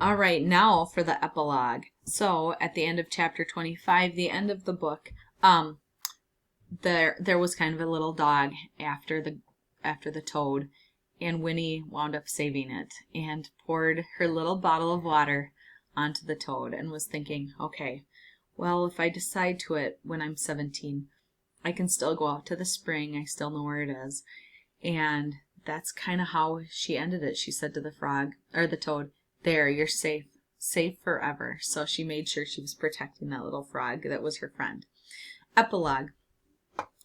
All right, now for the epilogue. So at the end of chapter 25, the end of the book, there was kind of a little dog after the toad, and Winnie wound up saving it and poured her little bottle of water onto the toad and was thinking, okay, well, if I decide to it when I'm 17, I can still go out to the spring. I still know where it is. And that's kind of how she ended it. She said to the frog, or the toad, there, you're safe. Safe forever. So she made sure she was protecting that little frog that was her friend. Epilogue.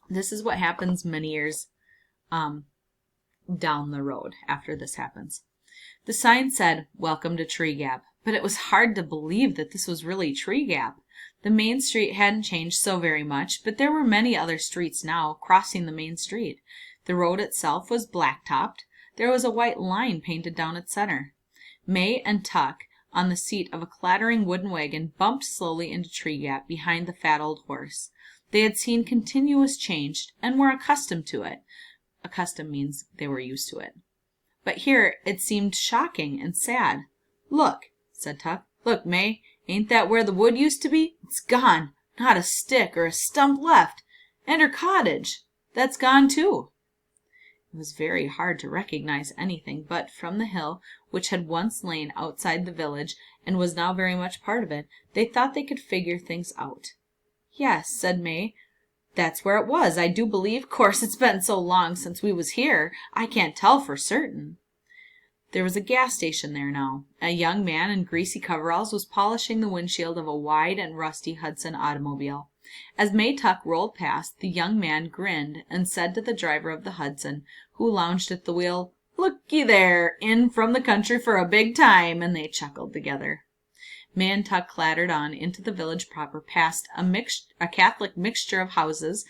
This is what happens many years down the road after this happens. The sign said, "Welcome to Tree Gap," but it was hard to believe that this was really Tree Gap. The main street hadn't changed so very much, but there were many other streets now crossing the main street. The road itself was black-topped. There was a white line painted down its center. May and Tuck, on the seat of a clattering wooden wagon, bumped slowly into Tree Gap behind the fat old horse. They had seen continuous change and were accustomed to it. Accustomed means they were used to it. But here it seemed shocking and sad. "Look," said Tuck. "Look, May, ain't that where the wood used to be? It's gone. Not a stick or a stump left. And her cottage, that's gone too." It was very hard to recognize anything, but from the hill, which had once lain outside the village and was now very much part of it, they thought they could figure things out. "Yes," said May, "that's where it was, I do believe. 'Course it's been so long since we was here, I can't tell for certain." There was a gas station there now. A young man in greasy coveralls was polishing the windshield of a wide and rusty Hudson automobile. As May Tuck rolled past, the young man grinned and said to the driver of the Hudson, who lounged at the wheel, "Looky there, in from the country for a big time," and they chuckled together. May and Tuck clattered on into the village proper, past a Catholic mixture of houses,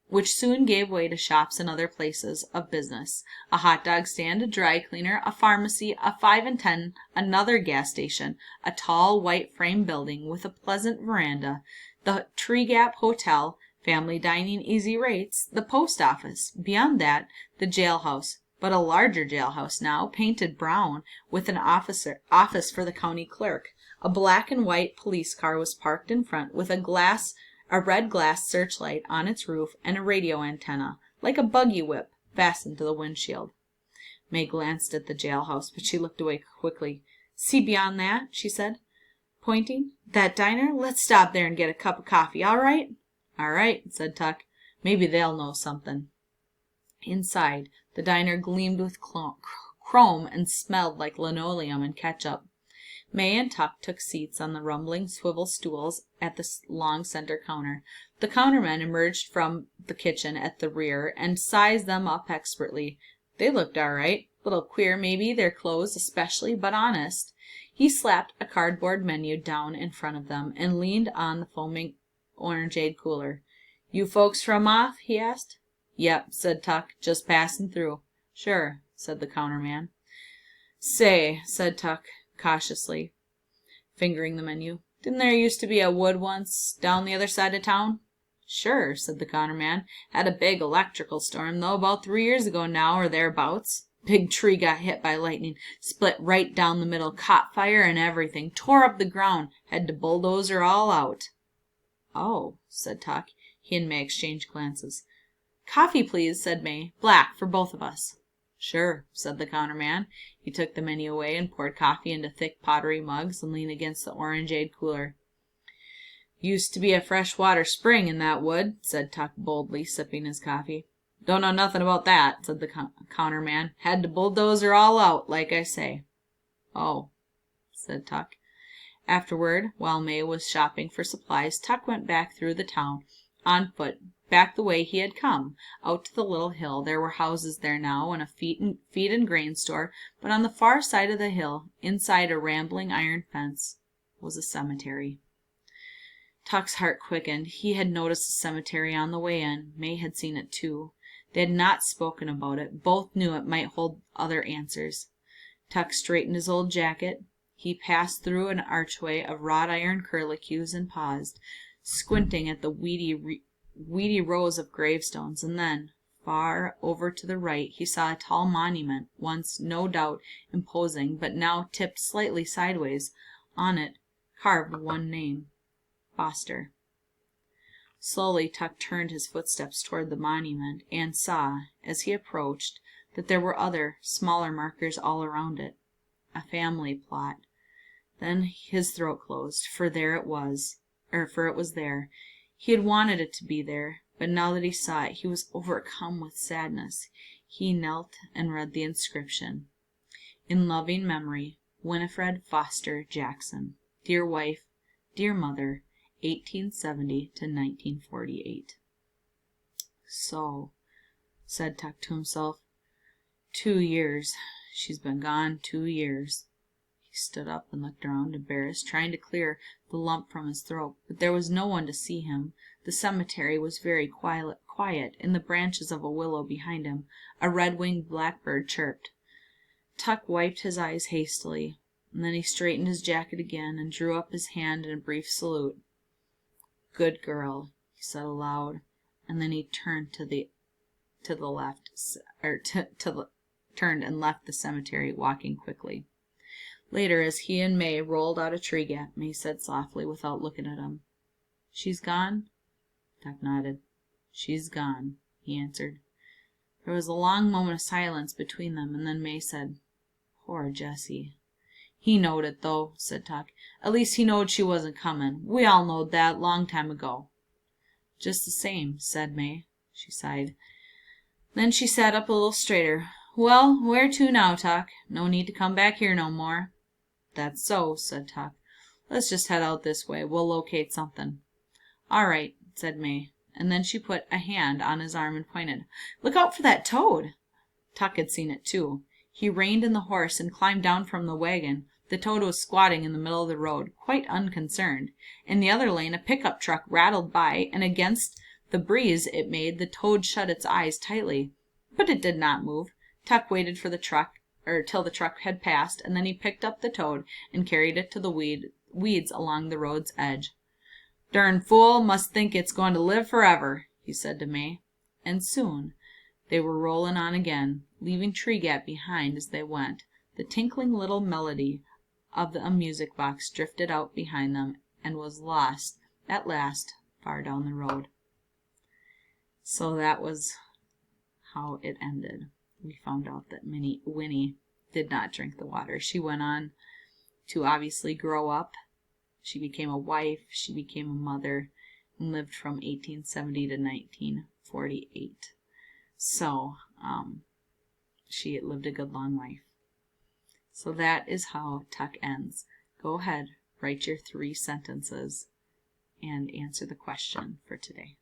which soon gave way to shops and other places of business. A hot dog stand, a dry cleaner, a pharmacy, a 5 and 10, another gas station, a tall white frame building with a pleasant veranda, the Tree Gap Hotel, family dining, easy rates, the post office. Beyond that, the jailhouse, but a larger jailhouse now, painted brown, with an office for the county clerk. A black and white police car was parked in front, with a red glass searchlight on its roof and a radio antenna, like a buggy whip, fastened to the windshield. May glanced at the jailhouse, but she looked away quickly. "See beyond that?" she said, pointing. "That diner? Let's stop there and get a cup of coffee, all right?" "All right," said Tuck. "Maybe they'll know something." Inside, the diner gleamed with chrome and smelled like linoleum and ketchup. May and Tuck took seats on the rumbling swivel stools at the long center counter. The counterman emerged from the kitchen at the rear and sized them up expertly. They looked all right. Little queer, maybe, their clothes especially, but honest. He slapped a cardboard menu down in front of them and leaned on the foaming orangeade cooler. "You folks from off?" he asked. "Yep," said Tuck. "Just passing through." "Sure," said the counterman. "Say," said Tuck, cautiously, fingering the menu, "didn't there used to be a wood once down the other side of town?" "Sure," said the counterman. "Had a big electrical storm, though, about 3 years ago now, or thereabouts. Big tree got hit by lightning, split right down the middle, caught fire and everything, tore up the ground, had to bulldoze her all out." "Oh," said Tuck. He and May exchanged glances. "Coffee, please," said May. "Black, for both of us." "Sure," said the counterman. He took the menu away and poured coffee into thick pottery mugs and leaned against the orangeade cooler. "Used to be a fresh water spring in that wood," said Tuck boldly, sipping his coffee. "Don't know nothing about that," said the counterman. "Had to bulldoze her all out, like I say." "Oh," said Tuck. Afterward, while May was shopping for supplies, Tuck went back through the town, on foot, back the way he had come, out to the little hill. There were houses there now, and a feed and grain store, but on the far side of the hill, inside a rambling iron fence, was a cemetery. Tuck's heart quickened. He had noticed the cemetery on the way in. May had seen it too. They had not spoken about it. Both knew it might hold other answers. Tuck straightened his old jacket. He passed through an archway of wrought iron curlicues and paused, squinting at the weedy rows of gravestones, and then, Far over to the right he saw a tall monument, once no doubt imposing, but now tipped slightly sideways. On it carved one name, Foster. Slowly Tuck turned his footsteps toward the monument, and saw, as he approached, that there were other, smaller markers all around it. A family plot. Then his throat closed, for it was there. He had wanted it to be there, but now that he saw it, he was overcome with sadness. He knelt and read the inscription: "In loving memory, Winifred Foster Jackson. Dear wife, dear mother, 1870 to 1948. So, said Tuck to himself, 2 years. She's been gone 2 years. He stood up and looked around, embarrassed, trying to clear the lump from his throat, but there was no one to see him. The cemetery was very quiet. In the branches of a willow behind him, a red-winged blackbird chirped. Tuck wiped his eyes hastily, and then he straightened his jacket again and drew up his hand in a brief salute. "Good girl," he said aloud, and then he turned turned and left the cemetery, walking quickly. Later, as he and May rolled out a tree gap, May said softly, without looking at him, "She's gone?" Tuck nodded. "She's gone," he answered. There was a long moment of silence between them, and then May said, "Poor Jessie." "He knowed it, though," said Tuck. "At least he knowed she wasn't comin'. We all knowed that long time ago." "Just the same," said May. She sighed. Then she sat up a little straighter. "Well, where to now, Tuck? No need to come back here no more." "That's so," said Tuck. "Let's just head out this way. We'll locate something." "All right," said May, and then she put a hand on his arm and pointed. "Look out for that toad." Tuck had seen it too. He reined in the horse and climbed down from the wagon. The toad was squatting in the middle of the road, quite unconcerned. In the other lane a pickup truck rattled by, and against the breeze it made, the toad shut its eyes tightly. But it did not move. Tuck waited for till the truck had passed, and then he picked up the toad and carried it to the weeds along the road's edge. "Dern fool, must think it's going to live forever," he said to May. And soon they were rolling on again, leaving Tree Gap behind as they went. The tinkling little melody of a music box drifted out behind them and was lost at last far down the road. So that was how it ended. We found out that Winnie did not drink the water. She went on to obviously grow up. She became a wife, she became a mother, and lived from 1870 to 1948. So, she lived a good long life. So that is how Tuck ends. Go ahead, write your 3 sentences, and answer the question for today.